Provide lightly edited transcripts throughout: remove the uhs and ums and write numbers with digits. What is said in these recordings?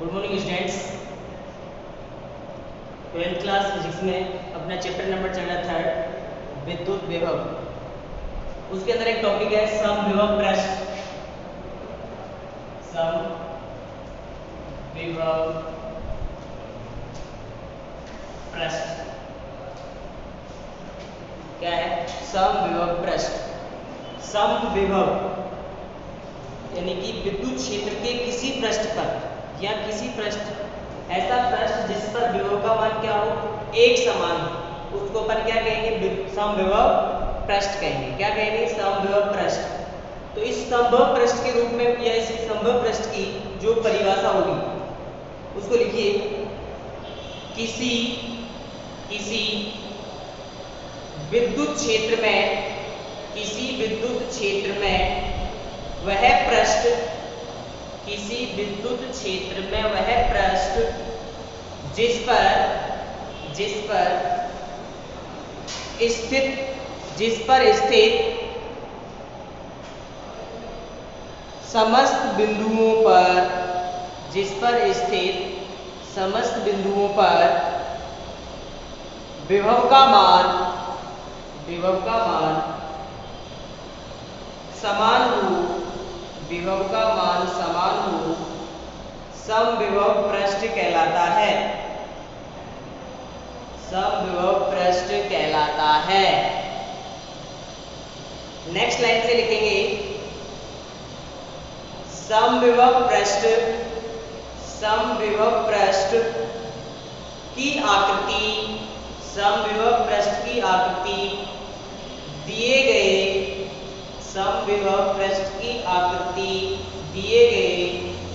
Good morning students. 12th class physics में अपना chapter number चल रहा थर्ड विद्युत विभव। उसके अंदर एक टॉपिक है समविभव पृष्ठ। समविभव पृष्ठ क्या है? समविभव पृष्ठ। समविभव यानी कि विद्युत क्षेत्र के किसी पृष्ठ पर या किसी पृष्ठ, ऐसा पृष्ठ जिस पर विभव का मान क्या हो, एक समान हो, उसको अपन क्या कहेंगे? समविभव पृष्ठ कहेंगे। क्या कहेंगे? समविभव पृष्ठ। तो इस समविभव पृष्ठ के रूप में या इस समविभव पृष्ठ की जो परिभाषा होगी उसको लिखिए। किसी विद्युत क्षेत्र में वह पृष्ठ, किसी विद्युत क्षेत्र में वह पृष्ठ जिस पर स्थित समस्त बिंदुओं पर विभव का मान समान हो, समविभव पृष्ठ कहलाता है। समविभव पृष्ठ कहलाता है। नेक्स्ट लाइन से लिखेंगे समविभव पृष्ठ की आकृति दिए गए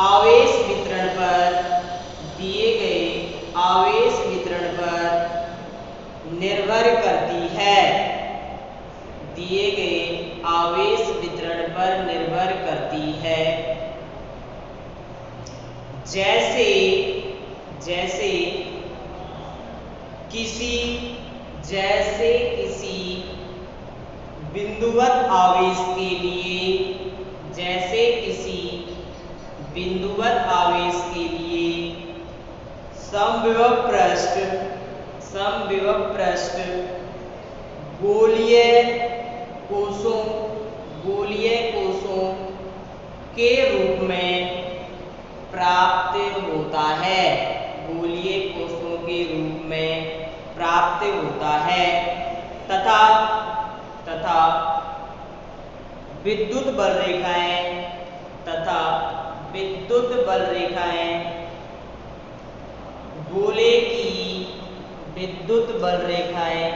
आवेश वितरण पर निर्भर करती है। दिए गए आवेश वितरण पर निर्भर करती है। जैसे किसी बिंदुवत आवेश के लिए समविभव पृष्ठ गोलीय कोशों के रूप में प्राप्त होता है। तथा विद्युत बल रेखाएं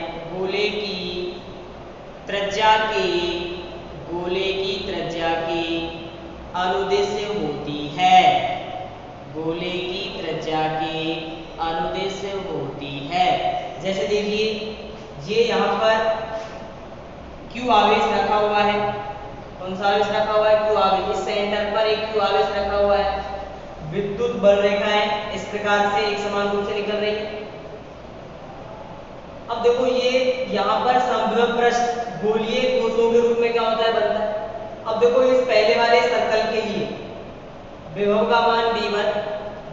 गोले की त्रिज्या के अनुदिश होती है। जैसे देखिए, ये यहाँ पर Q आवेश रखा हुआ है। कौन सा आवेश रखा हुआ है? Q आवेश। इस सेंटर पर एक Q आवेश रखा हुआ है। विद्युत बल रेखाएं इस प्रकार से एक समान रूप से निकल रही है। अब देखो, ये यहाँ पर समविभव पृष्ठ गोलीय कोशों के रूप में क्या होता है? बनता है। अब देखो, इस पहले वाले सर्कल के लिए विभव का मान V1,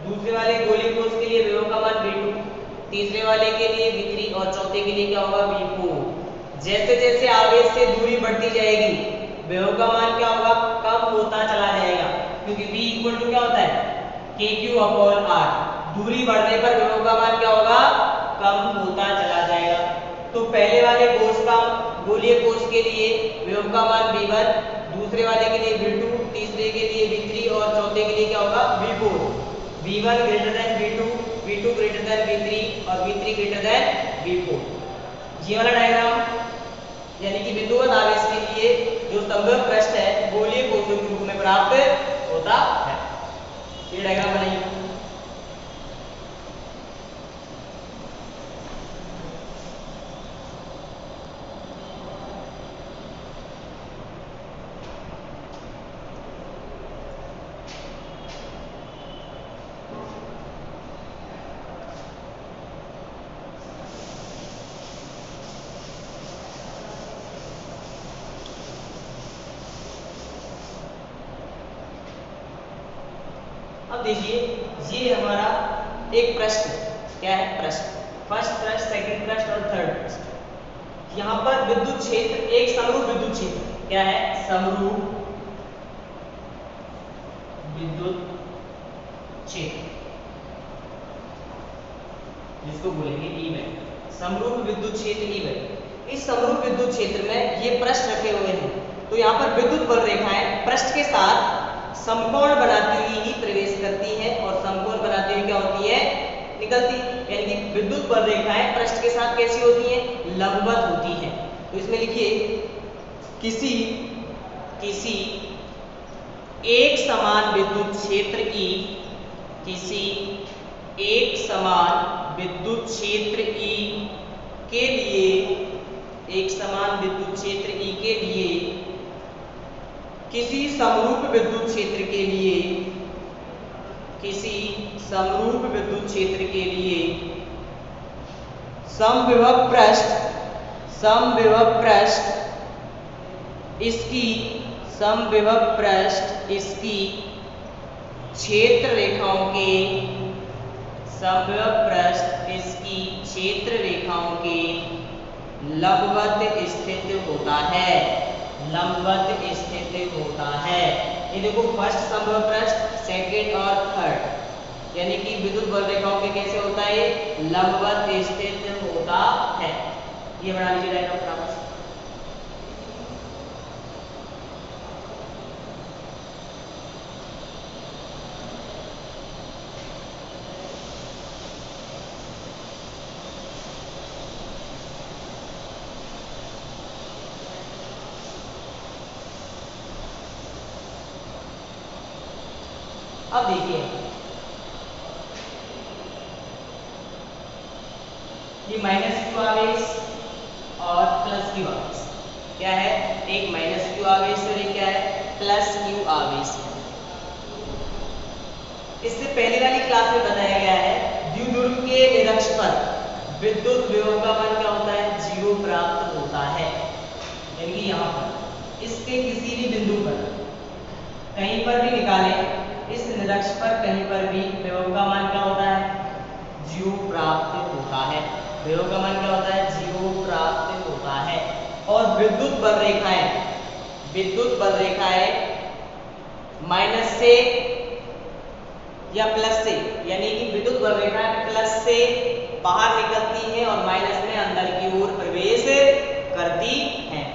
दूसरे वाले गोलीय कोश के लिए विभव का मान V2, तीसरे वाले के लिए V3 और चौथे के लिए क्या होगा? V4। जैसे जैसे आवेश से दूरी बढ़ती जाएगी विभव का मान क्या होगा? कम होता चला जाएगा, क्योंकि V इक्वल टू क्या होता है? KQ/R। दूरी बढ़ने पर विभव का मान क्या होगा? कम होता चला जाएगा। तो पहले वाले गोलीय कोश के लिए विभव का मान V1, दूसरे वाले के लिए V2, तीसरे के लिए V3 और चौथे के लिए क्या होगा? V4। V1 greater than V2, V2 greater than V3 और V3 ग्रेटर देन V4। ये वाला डायग्राम यानी कि बिंदुवत आवेश के लिए जो समविभव पृष्ठ है गोलीय कोशों के रूप में प्राप्त होता है। ये डायग्राम बनाइए। अब देखिए ये हमारा एक प्रश्न क्या है, प्रश्न फर्स्ट पृष्ठ, सेकंड पृष्ठ और थर्ड पृष्ठ। यहाँ पर विद्युत क्षेत्र, एक समरूप विद्युत क्षेत्र क्या है, समरूप विद्युत क्षेत्र जिसको बोलेंगे ई वेक्टर, समरूप विद्युत क्षेत्र ई वेक्टर। इस समरूप विद्युत क्षेत्र में ये पृष्ठ रखे हुए हैं, तो यहाँ पर विद्युत बल रेखाएं पृष्ठ के साथ समकोण बनाती हुई ही प्रवेश करती हैं और समकोण बनाती हुई क्या होती है, निकलती। यानी कि विद्युत बल रेखाएं पृष्ठ के साथ कैसी होती हैं, लंबवत होती हैं। तो इसमें लिखिए किसी एक समान विद्युत क्षेत्र की, किसी एक समान विद्युत क्षेत्र ई के लिए, एक समान विद्युत क्षेत्र ई के लिए किसी समरूप विद्युत क्षेत्र के लिए, किसी समरूप विद्युत क्षेत्र के लिए समविभव पृष्ठ इसकी समविभव पृष्ठ इसकी क्षेत्र रेखाओं के, समविभव पृष्ठ इसकी क्षेत्र रेखाओं के लंबवत स्थित होता है, लंबवत स्थित होता है। ये देखो फर्स्ट समविभव पृष्ठ, सेकंड और थर्ड, यानी कि विद्युत बल रेखाओं के कैसे होता है, लंबवत स्थित होता है। ये बना लीजिए डायग्राम फटाफट से। अब देखिए ये माइनस क्यू आवेश और प्लस क्यू आवेश क्या है, एक माइनस क्यू आवेश और एक क्या है, प्लस क्यू आवेश। इससे पहले वाली क्लास में बताया गया है द्विध्रुव के निरक्ष पर विद्युत विभव का मान क्या होता है, 0 प्राप्त होता है। यानी कि यहाँ पर इसके किसी भी बिंदु पर कहीं पर भी निकालें, इस निरक्ष पर कहीं पर भी विभव का मान क्या होता है, 0 प्राप्त होता है। विभव का मान क्या होता है, 0 प्राप्त होता है। और विद्युत बल रेखाएं माइनस से या प्लस से, यानी कि विद्युत बल रेखाएं प्लस से बाहर निकलती हैं और माइनस में अंदर की ओर प्रवेश करती हैं।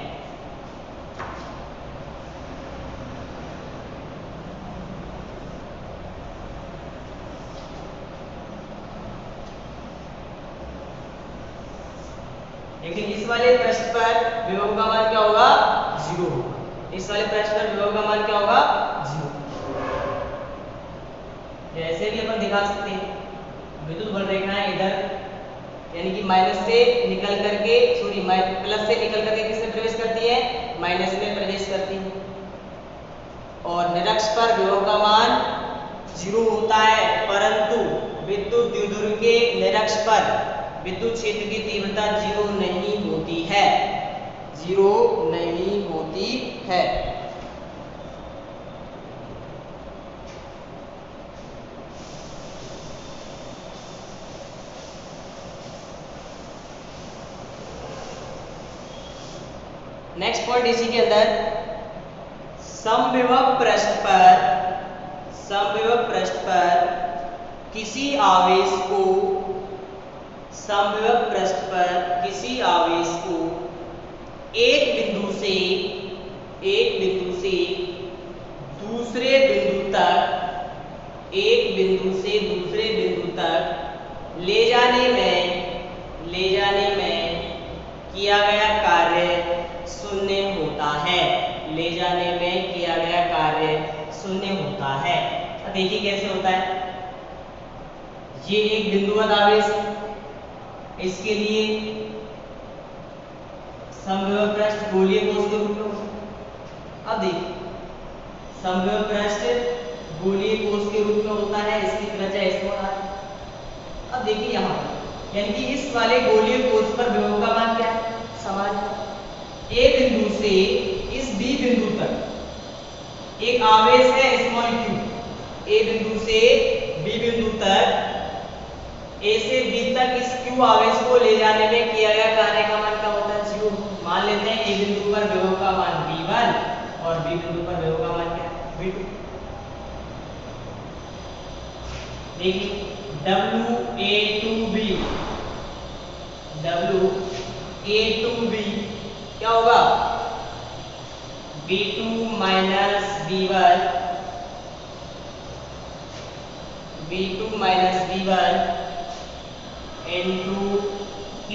लेकिन इस वाले प्रश्न पर विभव का मान क्या होगा, 0 होगा। इस वाले प्रश्न पर विभव का मान क्या होगा, 0। जैसे भी अपन दिखा सकते हैं विद्युत बल रेखाएं इधर यानी कि माइनस से निकल करके, सॉरी प्लस से निकल करके किसमें प्रवेश करती है, माइनस में प्रवेश करती है। और निरक्ष पर विभव का मान 0 होता है, परंतु विद्युत द्विध्रुव के निरक्ष पर विद्युत क्षेत्र की तीव्रता 0 नहीं होती है, 0 नहीं होती है। नेक्स्ट पॉइंट इसी के अंदर समविभव पृष्ठ पर किसी आवेश को, समविभव पृष्ठ पर किसी आवेश को एक बिंदु से दूसरे बिंदु तक, एक बिंदु से दूसरे बिंदु तक ले जाने में किया गया कार्य शून्य होता है, ले जाने में किया गया कार्य शून्य होता है। अब देखिए कैसे होता है, ये एक बिंदुवत आवेश है, इसके लिए समविभव पृष्ठ गोलीय कोश के रूप में होता है। अब देखिए समविभव पृष्ठ गोलीय कोश के रूप में होता है, इसकी त्रिज्या स्मॉल r। अब देखिए यहाँ पर यानी कि इस वाले गोलीय कोश पर विभव का मान क्या है, समान। ए बिंदु से इस बी बिंदु तक एक आवेश है स्मॉल q, ए बिंदु से बी बिंदु तक, ए से बी तक इस क्यू आवेश को ले जाने में किया गया कार्य का मान क्या होता है? 0। मान लेते हैं ए बिंदु पर विभव का मान V1 और बी बिंदु पर विभव का मान क्या है? V2। देखिए WA2B क्या होगा? B2 minus B1 into Q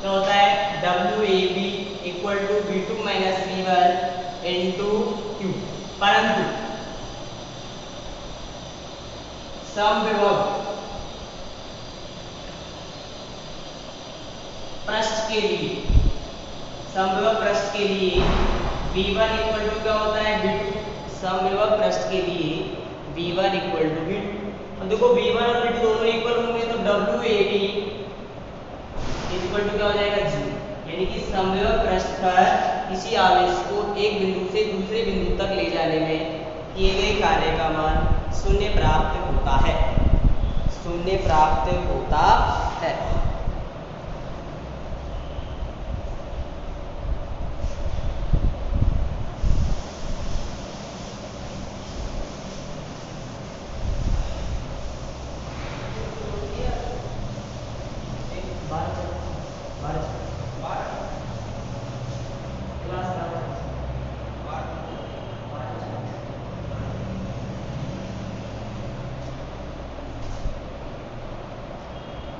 क्या होता है? WAB equal to B2 minus B1 into Q। परंतु समविभव पृष्ठ के लिए V1 इक्वल टू क्या होता है? V2। समविभव पृष्ठ के लिए V1 इक्वल टू V2। अब देखो V1 और V2 दोनों इक्वल होंगे तो WAB इक्वल टू क्या हो जाएगा? 0। यानी कि समविभव पृष्ठ पर किसी आवेश को एक बिंदु से दूसरे बिंदु तक ले जाने में किए गए कार्य का मान 0 प्राप्त होता है।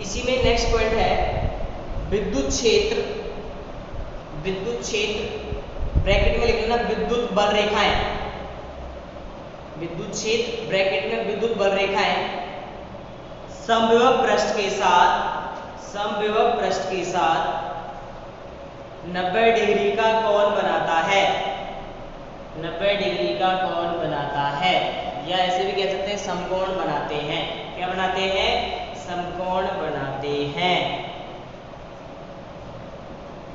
इसी में नेक्स्ट पॉइंट है विद्युत क्षेत्र ब्रैकेट में लिख लेना विद्युत बल रेखाएं। विद्युत क्षेत्र ब्रैकेट में विद्युत बल रेखाएं समविभव पृष्ठ के साथ 90 डिग्री का कोण बनाता है। 90 डिग्री का कोण बनाता है, या ऐसे भी कह सकते हैं समकोण बनाते हैं। क्या बनाते हैं? समकोण बनाते हैं।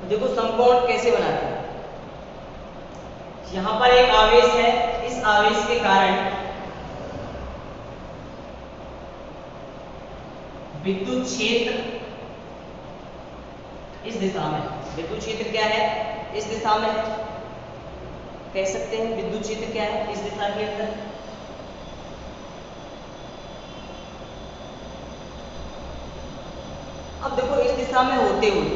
तो देखो समकोण कैसे बनाते हैं। यहां पर एक आवेश है, इस आवेश के कारण विद्युत क्षेत्र इस दिशा में, विद्युत क्षेत्र क्या है? इस दिशा में कह सकते हैं विद्युत क्षेत्र क्या है? इस दिशा के अंदर। अब देखो इस दिशा में होते हुए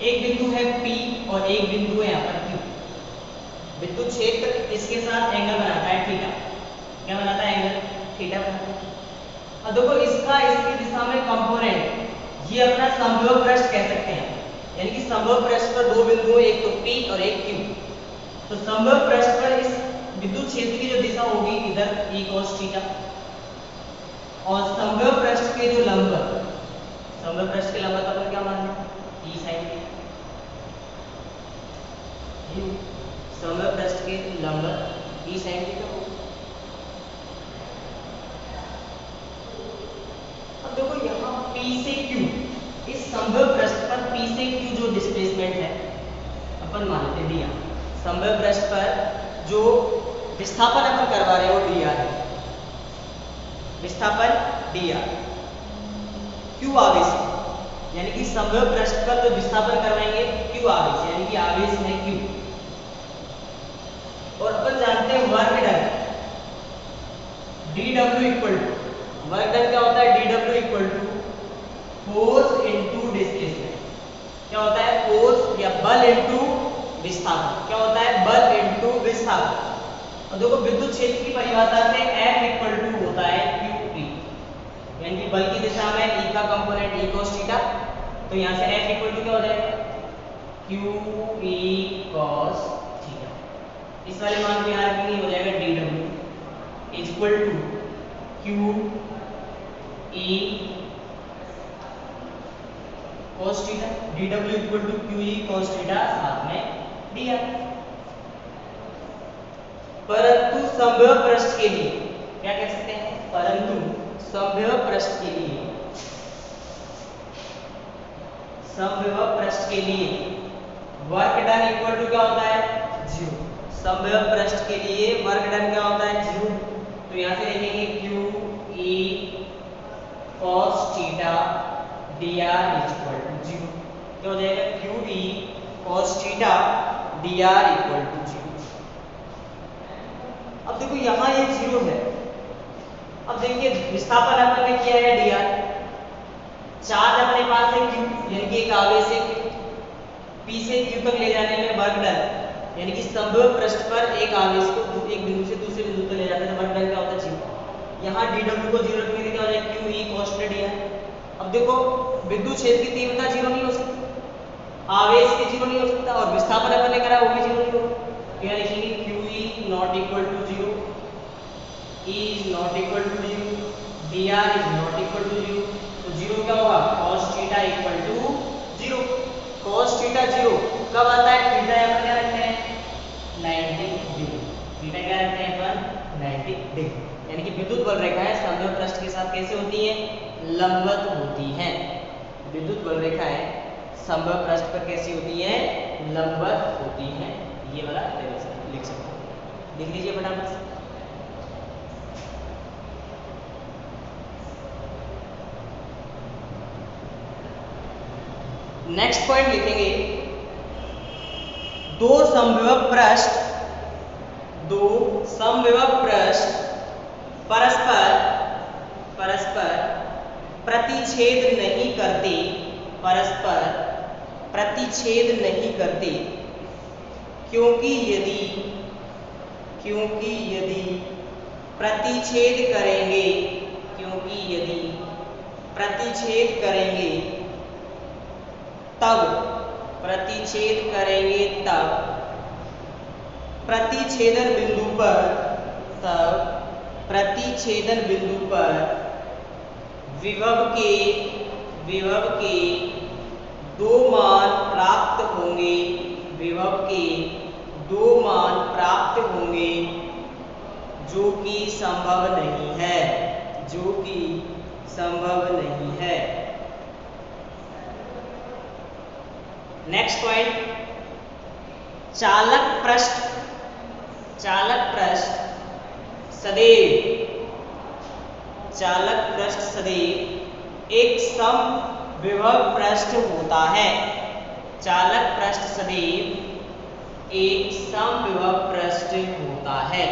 एक बिंदु है P और एक बिंदु है यहाँ पर Q। विद्युत क्षेत्र इसके साथ एंगल बनाता है थीटा। क्या बनाता है? एंगल थीटा बनाता है। अब देखो इसका इसकी दिशा में कंपोनेंट, ये अपना समविभव पृष्ठ कह सकते हैं। यानी कि समविभव पृष्ठ पर दो बिंदु, एक तो P और एक Q। तो समविभव पृष्ठ पर इस विद्युत क्षेत्र की जो दिशा होगी इधर E cos थीटा, और समविभव पृष्ठ के जो लंबवत, समविभव पृष्ठ के लंबवत अपन क्या मान लें? E sin theta. समविभव पृष्ठ के लंबवत E sin थीटा होगा। अब देखो यहाँ P से Q, इस समविभव पृष्ठ पर P से Q जो डिस्प्लेसमेंट है अपन मान लेते दिया। समविभव पृष्ठ पर जो विस्थापन अपन करवा रहे हैं वो दिया है, विस्थापन दिया Q आवेश, यानी कि समविभव पृष्ठ पर जो विस्थापन करवाएंगे Q आवेश, यानी कि आवेश है Q। और अपन जानते हैं work done dW equal to, work done क्या होता है? dW equal to force into displacement. क्या होता है? फोर्स या बल इनटू विस्थापन। क्या होता है? बल इनटू विस्थापन। और देखो विद्युत क्षेत्र की परिभाषा से F इक्वल टू होता है QE, यानी कि बल की दिशा में E का कंपोनेंट E cos थीटा। तो यहाँ से F इक्वल टू क्या हो जाएगा? QE cos theta. इस वाले मान को यहाँ रखेंगे, हो जाएगा dW is equal to QE cos theta. dW equal to QE cos theta साथ में दिया। परंतु समविभव पृष्ठ के लिए क्या कह सकते हैं? परंतु समविभव पृष्ठ के लिए समविभव पृष्ठ के लिए वर्क डन इक्वल टू क्या होता है 0। समविभव पृष्ठ के लिए वर्क डन क्या होता है 0। तो यहाँ से लिखेंगे Q E cos theta dr equal to 0। क्या हो जाएगा Q E cos theta dr equal to 0। अब देखो यहाँ ये 0 है। अब देखिए विस्थापन अपन ने किया है dr, चार्ज अपने पास है q यानी कि एक आवेश से p से q तक ले जाने में वर्क डन यानी कि समविभव पृष्ठ पर एक आवेश को एक बिंदु से दूसरे बिंदु तक ले जाते हैं तो वर्क डन क्या होता है 0। यहाँ dw को 0 रखेंगे तो क्या हो जाएगा q e cos dr। अब देखो विद्युत क्षेत्र की तीव्रता 0 नहीं हो सकती, आवेश के 0 नहीं हो सकता और विस्थापन अपन ने करा वो भी 0 नहीं होगा। तो यहाँ लिखेंगे q e not equal to 0, e is not equal to 0, dr is not equal to 0। तो 0 क्या होगा cos theta equal to 0। cos theta 0 कब आता है थीटा अपन क्या रखते हैं 90 डिग्री। थीटा क्या रखते हैं अपन 90 डिग्री। यानी कि विद्युत बल रेखाएं समविभव पृष्ठ के साथ कैसे होती हैं लंबवत होती हैं। विद्युत बल रेखाएं समविभव पृष्ठ पर कैसी होती हैं लंबवत होती हैं। ये वाला लिख सकते हैं, लिख लीजिए फटाफट से। नेक्स्ट पॉइंट लिखेंगे दो समविभव पृष्ठ परस्पर प्रतिच्छेद नहीं करते, परस्पर प्रतिच्छेद नहीं करते क्योंकि यदि प्रतिच्छेद करेंगे तब प्रतिच्छेदन बिंदु पर विभव के दो मान प्राप्त होंगे, विभव के दो मान प्राप्त होंगे जो कि संभव नहीं है। नेक्स्ट पॉइंट चालक पृष्ठ सदैव एक समविभव पृष्ठ होता है। चालक पृष्ठ सदैव एक समविभव पृष्ठ होता है।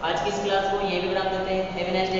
आज की इस क्लास को यहीं पे विराम देते हैं। Have a nice day.